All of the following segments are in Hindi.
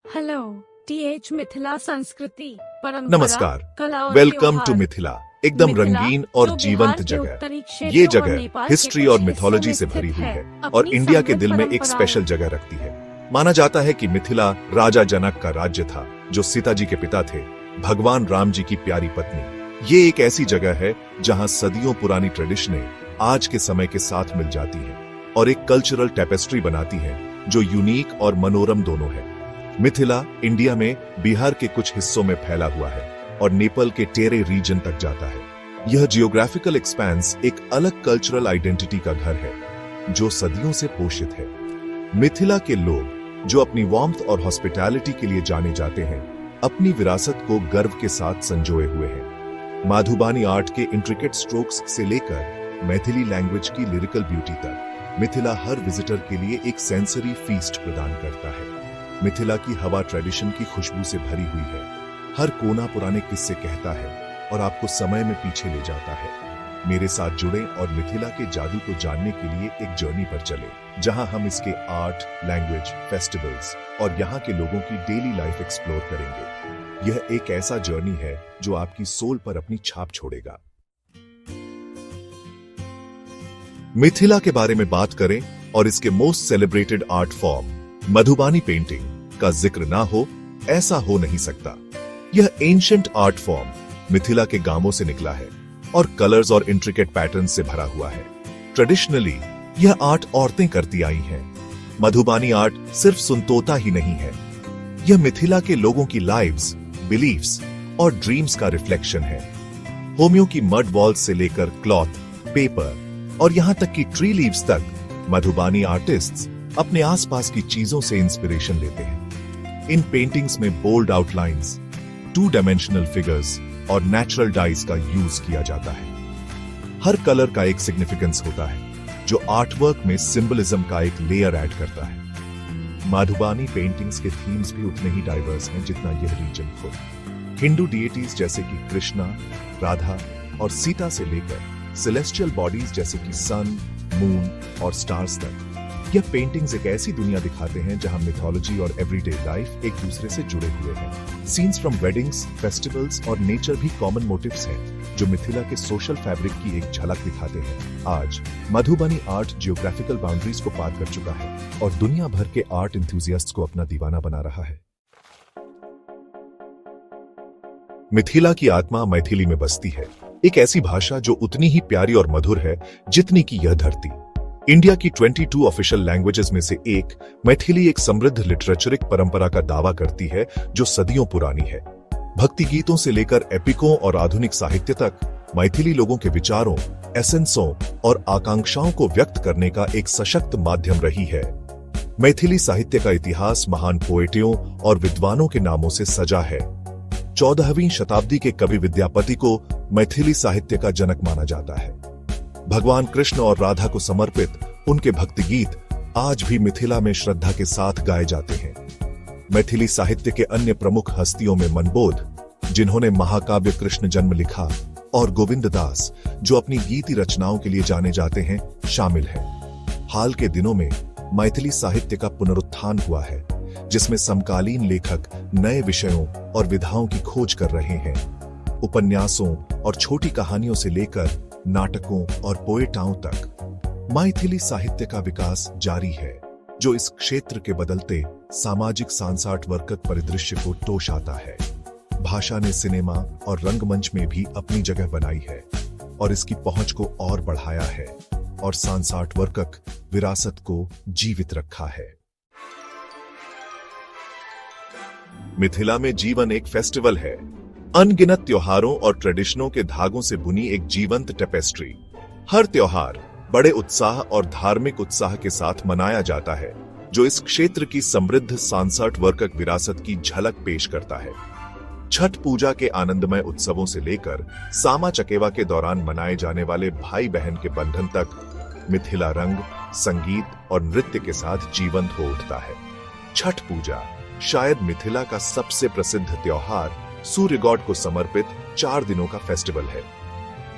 हेलो टीएच मिथिला संस्कृति परंपरा नमस्कार, कला और वेलकम त्योहार। टू मिथिला। एकदम मिथिला, रंगीन और जो जीवंत बिहार के उत्तरी जगह। क्षेत्र ये और जगह नेपाल हिस्ट्री के और कुछ मिथोलॉजी हिस्सों से में भरी स्थित हुई है। है अपनी और इंडिया के समृद्ध दिल में एक परंपराओं स्पेशल जगह रखती है। माना जाता है कि मिथिला राजा जनक का राज्य था, जो सीता जी के पिता थे, भगवान राम जी की प्यारी पत्नी। ये एक ऐसी जगह है जहां सदियों पुरानी ट्रेडिशनें आज के समय के साथ मिल जाती है और एक कल्चरल टेपेस्ट्री बनाती है जो यूनिक और मनोरम दोनों है। मिथिला इंडिया में बिहार के कुछ हिस्सों में फैला हुआ है और नेपाल के टेरे रीजन तक जाता है। यह जियोग्राफिकल एक्सपेंस एक अलग कल्चरल आइडेंटिटी का घर है जो सदियों से पोषित है। मिथिला के लोग, जो अपनी वार्मथ और हॉस्पिटैलिटी के लिए जाने जाते हैं, अपनी विरासत को गर्व के साथ संजोए हुए हैं। माधुबानी आर्ट के इंट्रिकेट स्ट्रोक्स से लेकर मैथिली लैंग्वेज की लिरिकल ब्यूटी तक, मिथिला हर विजिटर के लिए एक सेंसरी फीस्ट प्रदान करता है। मिथिला की हवा ट्रेडिशन की खुशबू से भरी हुई है। हर कोना पुराने किस्से कहता है और आपको समय में पीछे ले जाता है। मेरे साथ जुड़ें और मिथिला के जादू को जानने के लिए एक जर्नी पर चलें, जहां हम इसके आर्ट, लैंग्वेज, फेस्टिवल्स और यहाँ के लोगों की डेली लाइफ एक्सप्लोर करेंगे। यह एक ऐसा जर्नी है जो आपकी सोल पर अपनी छाप छोड़ेगा। मिथिला के बारे में बात करें और इसके most celebrated art form Madhubani painting का जिक्र ना हो, ऐसा हो नहीं सकता। यह एंशिएंट आर्ट फॉर्म मिथिला के गांवों से निकला है और कलर्स और इंट्रिकेट पैटर्न से भरा हुआ है। ट्रेडिशनली यह आर्ट औरतें करती आई हैं। मधुबानी आर्ट सिर्फ सुंदरता ही नहीं है, यह मिथिला के लोगों की लाइव्स, बिलीफ्स और ड्रीम्स का रिफ्लेक्शन है। होमियों की मड वॉल्स से लेकर क्लॉथ, पेपर और यहां तक कि ट्री लीव्स तक, मधुबानी आर्टिस्ट्स अपने आसपास की चीजों से इंस्पिरेशन लेते हैं। इन पेंटिंग्स में बोल्ड आउटलाइंस, 2 डायमेंशनल फिगर्स और नेचुरल डाइज का यूज किया जाता है। हर कलर का एक सिग्निफिकेंस होता है जो आर्टवर्क में सिंबलिज्म का एक लेयर ऐड करता है। माधुबानी पेंटिंग्स के थीम्स भी उतने ही डाइवर्स हैं जितना यह रीजन खुद। हिंदू डिएटीज जैसे कि कृष्णा, राधा और सीता से लेकर सेलेस्टियल बॉडीज जैसे कि सन, मून और स्टार्स तक, यह पेंटिंग्स एक ऐसी दुनिया दिखाते हैं जहां मिथोलॉजी और एवरीडे लाइफ एक दूसरे से जुड़े हुए हैं। सीन्स फ्रॉम वेडिंग्स, फेस्टिवल्स और नेचर भी कॉमन मोटिव्स हैं जो मिथिला के सोशल फैब्रिक की एक झलक दिखाते हैं। आज मधुबनी आर्ट जियोग्राफिकल बाउंड्रीज को पार कर चुका है और दुनिया भर के आर्ट एंथुसियास्ट्स को अपना दीवाना बना रहा है। मिथिला की आत्मा मैथिली में बसती है, एक ऐसी भाषा जो उतनी ही प्यारी और मधुर है जितनी की यह धरती। इंडिया की 22 ऑफिशियल लैंग्वेजेस में से एक, मैथिली एक समृद्ध लिटरेचरिक परंपरा का दावा करती है जो सदियों पुरानी है। भक्ति गीतों से लेकर एपिकों और आधुनिक साहित्य तक, मैथिली लोगों के विचारों, एसेंसों और आकांक्षाओं को व्यक्त करने का एक सशक्त माध्यम रही है। मैथिली साहित्य का इतिहास महान पोएटों और विद्वानों के नामों से सजा है। 14वीं शताब्दी के कवि विद्यापति को मैथिली साहित्य का जनक माना जाता है। भगवान कृष्ण और राधा को समर्पित उनके भक्ति गीत आज भी मिथिला में श्रद्धा के साथ गाए जाते हैं। मैथिली साहित्य के अन्य प्रमुख हस्तियों में मनबोध, जिन्होंने महाकाव्य कृष्ण जन्म लिखा, और गोविंद दास, जो अपनी गीति रचनाओं के लिए जाने जाते हैं, शामिल हैं। हाल के दिनों में मैथिली साहित्य का पुनरुत्थान हुआ है, जिसमें समकालीन लेखक नए विषयों और विधाओं की खोज कर रहे हैं। उपन्यासों और छोटी कहानियों से लेकर नाटकों और पोएटाओं तक मैथिली साहित्य का विकास जारी है, जो इस क्षेत्र के बदलते सामाजिक सांस्कृतिक परिदृश्य को तोशाता है। भाषा ने सिनेमा और रंगमंच में भी अपनी जगह बनाई है और इसकी पहुंच को और बढ़ाया है और सांस्कृतिक विरासत को जीवित रखा है। मिथिला में जीवन एक फेस्टिवल है, अनगिनत त्योहारों और ट्रेडिशनों के धागों से बुनी एक जीवंत टेपेस्ट्री। हर त्योहार बड़े उत्साह और धार्मिक उत्साह के साथ मनाया जाता है, जो इस क्षेत्र की समृद्ध सांस्कृतिक विरासत की झलक पेश करता है। छठ पूजा के आनंदमय उत्सवों से लेकर सामा चकेवा के दौरान मनाए जाने वाले भाई बहन के बंधन तक, मिथिला रंग, संगीत और नृत्य के साथ जीवंत हो उठता है। छठ पूजा शायद मिथिला का सबसे प्रसिद्ध त्योहार सूर्य गॉड को समर्पित 4 दिनों का फेस्टिवल है।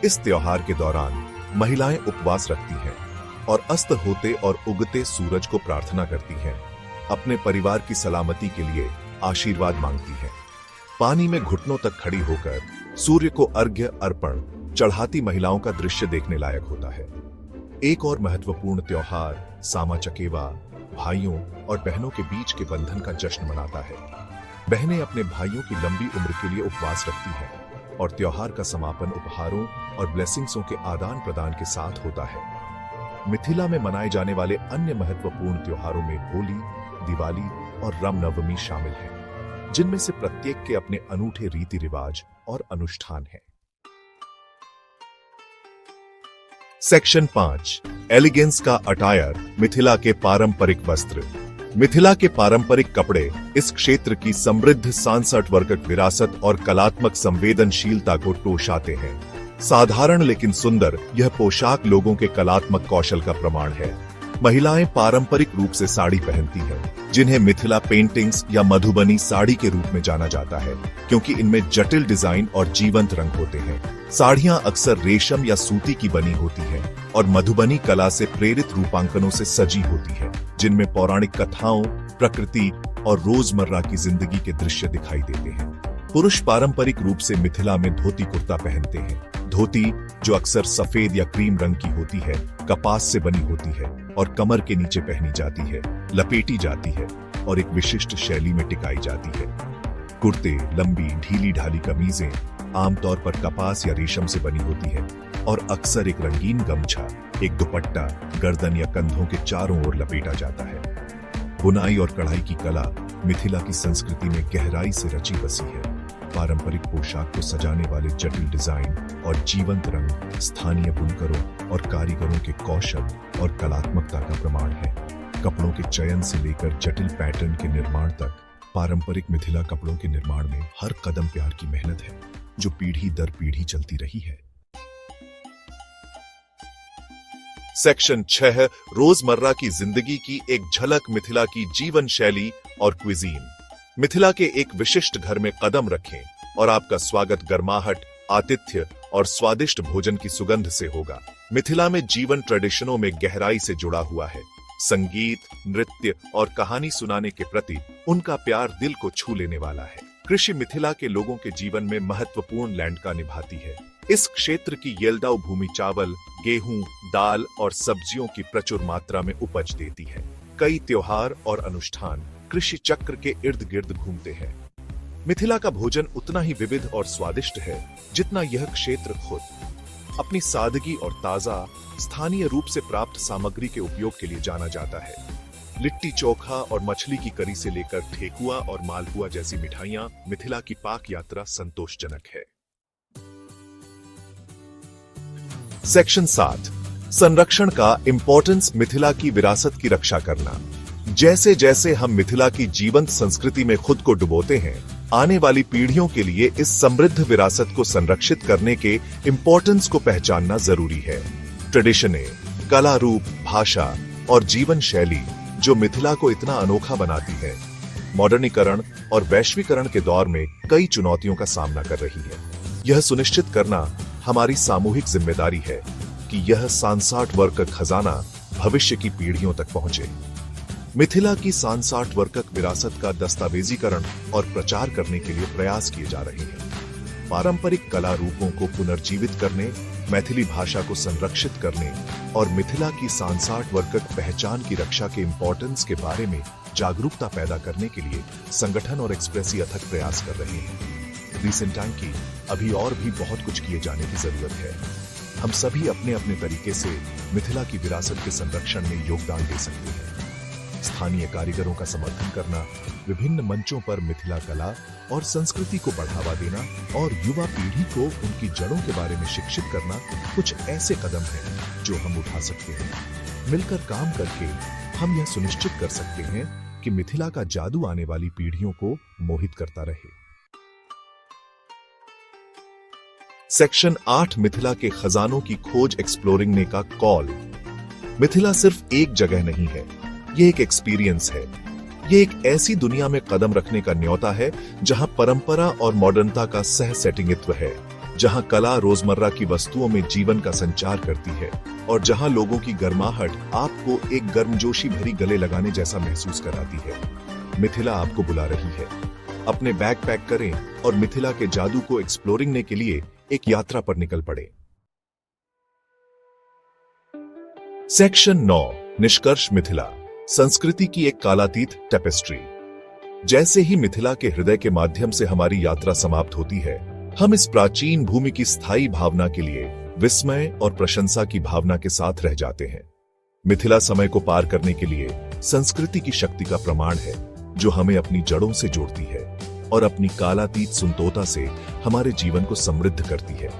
इस त्योहार के दौरान महिलाएं उपवास रखती हैं और अस्त होते और उगते सूरज को प्रार्थना करती हैं। अपने परिवार की सलामती के लिए आशीर्वाद मांगती हैं। पानी में घुटनों तक खड़ी होकर सूर्य को अर्घ्य अर्पण चढ़ाती महिलाओं का दृश्य देखने लायक होता है। एक और महत्वपूर्ण त्योहार सामा चकेवा भाइयों और बहनों के बीच के बंधन का जश्न मनाता है। बहनें अपने भाइयों की लंबी उम्र के लिए उपवास रखती हैं और त्योहार का समापन उपहारों और ब्लेसिंग्सों के आदान प्रदान के साथ होता है। मिथिला में मनाए जाने वाले अन्य महत्वपूर्ण त्योहारों में होली, दिवाली और रामनवमी शामिल हैं, जिनमें से प्रत्येक के अपने अनूठे रीति रिवाज और अनुष्ठान हैं। सेक्शन 5 एलिगेंस का अटायर, मिथिला के पारंपरिक वस्त्र। मिथिला के पारंपरिक कपड़े इस क्षेत्र की समृद्ध सांस्कृतिक विरासत और कलात्मक संवेदनशीलता को टोशाते हैं। साधारण लेकिन सुंदर यह पोशाक लोगों के कलात्मक कौशल का प्रमाण है। महिलाएं पारंपरिक रूप से साड़ी पहनती हैं, जिन्हें मिथिला पेंटिंग्स या मधुबनी साड़ी के रूप में जाना जाता है, क्योंकि इनमें जटिल डिजाइन और जीवंत रंग होते हैं। साड़ियां अक्सर रेशम या सूती की बनी होती हैं और मधुबनी कला से प्रेरित रूपांकनों से सजी होती है, जिनमें पौराणिक कथाओं, प्रकृति और रोजमर्रा की जिंदगी के दृश्य दिखाई देते हैं। पुरुष पारंपरिक रूप से मिथिला में धोती कुर्ता पहनते हैं। धोती, जो अक्सर सफेद या क्रीम रंग की होती है, कपास से बनी होती है और कमर के नीचे पहनी जाती है, लपेटी जाती है और एक विशिष्ट शैली में टिकाई जाती है। कुर्ते, लंबी ढीली ढाली कमीजें आमतौर पर कपास या रेशम से बनी होती है और अक्सर एक रंगीन गमछा, एक दुपट्टा गर्दन या कंधों के चारों ओर लपेटा जाता है। बुनाई और कढ़ाई की कला मिथिला की संस्कृति में गहराई से रची बसी है। पारंपरिक पोशाक को सजाने वाले जटिल डिजाइन और जीवंत रंग स्थानीय बुनकरों और कारीगरों के कौशल और कलात्मकता का प्रमाण है। कपड़ों के चयन से लेकर जटिल पैटर्न के निर्माण तक, पारंपरिक मिथिला कपड़ों के निर्माण में हर कदम प्यार की मेहनत है, जो पीढ़ी दर पीढ़ी चलती रही है। सेक्शन 6 रोजमर्रा की जिंदगी की एक झलक, मिथिला की जीवन शैली और क्विजीन। मिथिला के एक विशिष्ट घर में कदम रखें और आपका स्वागत गर्माहट, आतिथ्य और स्वादिष्ट भोजन की सुगंध से होगा। मिथिला में जीवन ट्रेडिशनों में गहराई से जुड़ा हुआ है। संगीत, नृत्य और कहानी सुनाने के प्रति उनका प्यार दिल को छू लेने वाला है। कृषि मिथिला के लोगों के जीवन में महत्वपूर्ण लैंडका निभाती है। इस क्षेत्र की येल्दाऊ भूमि चावल, गेहूं, दाल और सब्जियों की प्रचुर मात्रा में उपज देती है। कई त्योहार और अनुष्ठान कृषि चक्र के इर्द गिर्द घूमते हैं। मिथिला का भोजन उतना ही विविध और स्वादिष्ट है जितना यह क्षेत्र खुद। अपनी सादगी और ताजा, स्थानीय रूप से प्राप्त सामग्री के उपयोग के लिए जाना जाता है। लिट्टी चोखा और मछली की करी से लेकर ठेकुआ और मालपुआ जैसी मिठाइयां मिथिला की पाक यात्रा संतोषजनक है। सेक्शन 7 संरक्षण का इंपॉर्टेंस, मिथिला की विरासत की रक्षा करना। जैसे जैसे हम मिथिला की जीवंत संस्कृति में खुद को डुबोते हैं, आने वाली पीढ़ियों के लिए इस समृद्ध विरासत को संरक्षित करने के इंपॉर्टेंस को पहचानना जरूरी है। ट्रेडिशनें, कला रूप, भाषा और जीवन शैली जो मिथिला को इतना अनोखा बनाती है, मॉडर्नीकरण और वैश्वीकरण के दौर में कई चुनौतियों का सामना कर रही है। यह सुनिश्चित करना हमारी सामूहिक जिम्मेदारी है कि यह सांस्कृतिक खजाना भविष्य की पीढ़ियों तक पहुंचे। मिथिला की सांस्कृतिक विरासत का दस्तावेजीकरण और प्रचार करने के लिए प्रयास किए जा रहे हैं। पारंपरिक कला रूपों को पुनर्जीवित करने, मैथिली भाषा को संरक्षित करने और मिथिला की सांस्कृतिक पहचान की रक्षा के इंपॉर्टेंस के बारे में जागरूकता पैदा करने के लिए संगठन और एक्सप्रेसी अथक प्रयास कर रहे हैं। रिसेंट टाइम की अभी और भी बहुत कुछ किए जाने की जरूरत है। हम सभी अपने अपने तरीके से मिथिला की विरासत के संरक्षण में योगदान दे सकते हैं। स्थानीय कारीगरों का समर्थन करना, विभिन्न मंचों पर मिथिला कला और संस्कृति को बढ़ावा देना और युवा पीढ़ी को उनकी जड़ों के बारे में शिक्षित करना कुछ ऐसे कदम हैं जो हम उठा सकते हैं। मिलकर काम करके हम यह सुनिश्चित कर सकते हैं कि मिथिला का जादू आने वाली पीढ़ियों को मोहित करता रहे। सेक्शन 8 मिथिला के खजानों की खोज, एक्सप्लोरिंग ने का कॉल। मिथिला सिर्फ एक जगह नहीं है, ये एक एक्सपीरियंस है। ये एक ऐसी दुनिया में कदम रखने का न्योता है जहां परंपरा और मॉडर्नता का सह सेटिंगित्व है, जहां कला रोजमर्रा की वस्तुओं में जीवन का संचार करती है और जहां लोगों की गर्माहट आपको एक गर्मजोशी भरी गले लगाने जैसा महसूस कराती है। मिथिला आपको बुला रही है। अपने बैग पैक करें और मिथिला के जादू को एक्सप्लोरिंग के लिए एक यात्रा पर निकल पड़े। सेक्शन 9, निष्कर्ष मिथिला, संस्कृति की एक कालातीत टेपेस्ट्री। जैसे ही मिथिला के हृदय के माध्यम से हमारी यात्रा समाप्त होती है, हम इस प्राचीन भूमि की स्थायी भावना के लिए विस्मय और प्रशंसा की भावना के साथ रह जाते हैं। मिथिला समय को पार करने के लिए संस्कृति की शक्ति का प्रमाण है, जो हमें अपनी जड़ों से जोड़ती है और अपनी कालातीत सुंदरता से हमारे जीवन को समृद्ध करती है।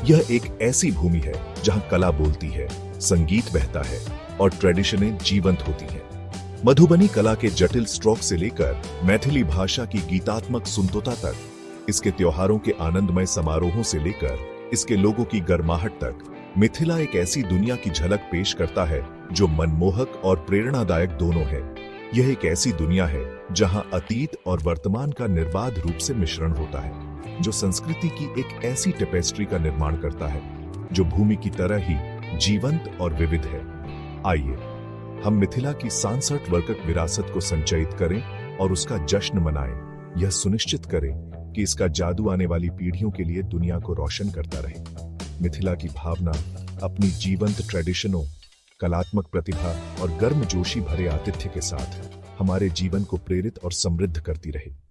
यह एक ऐसी भूमि है जहां कला बोलती है, संगीत बहता है और ट्रेडिशनें जीवंत होती हैं। मधुबनी कला के जटिल स्ट्रोक से लेकर मैथिली भाषा की गीतात्मक सुंदरता तक, इसके त्योहारों के आनंदमय समारोहों से लेकर इसके लोगों की गर्माहट तक, मिथिला एक ऐसी दुनिया की झलक पेश करता है जो मनमोहक और प्रेरणादायक दोनों है। यह एक ऐसी दुनिया है जहां अतीत और वर्तमान का निर्बाध रूप से मिश्रण होता है, जो संस्कृति की एक ऐसी टेपेस्ट्री का निर्माण करता है जो भूमि की तरह ही जीवंत और विविध है। आइए हम मिथिला की सांस्कृतिक वर्कक विरासत को संचयित करें और उसका जश्न मनाएं। यह सुनिश्चित करें कि इसका जादू आने वाली पीढ़ियों के लिए दुनिया को रोशन करता रहे। मिथिला की भावना अपनी जीवंत ट्रेडिशनों, कलात्मक प्रतिभा और गर्मजोशी भरे आतिथ्य के साथ हमारे जीवन को प्रेरित और समृद्ध करती रहे।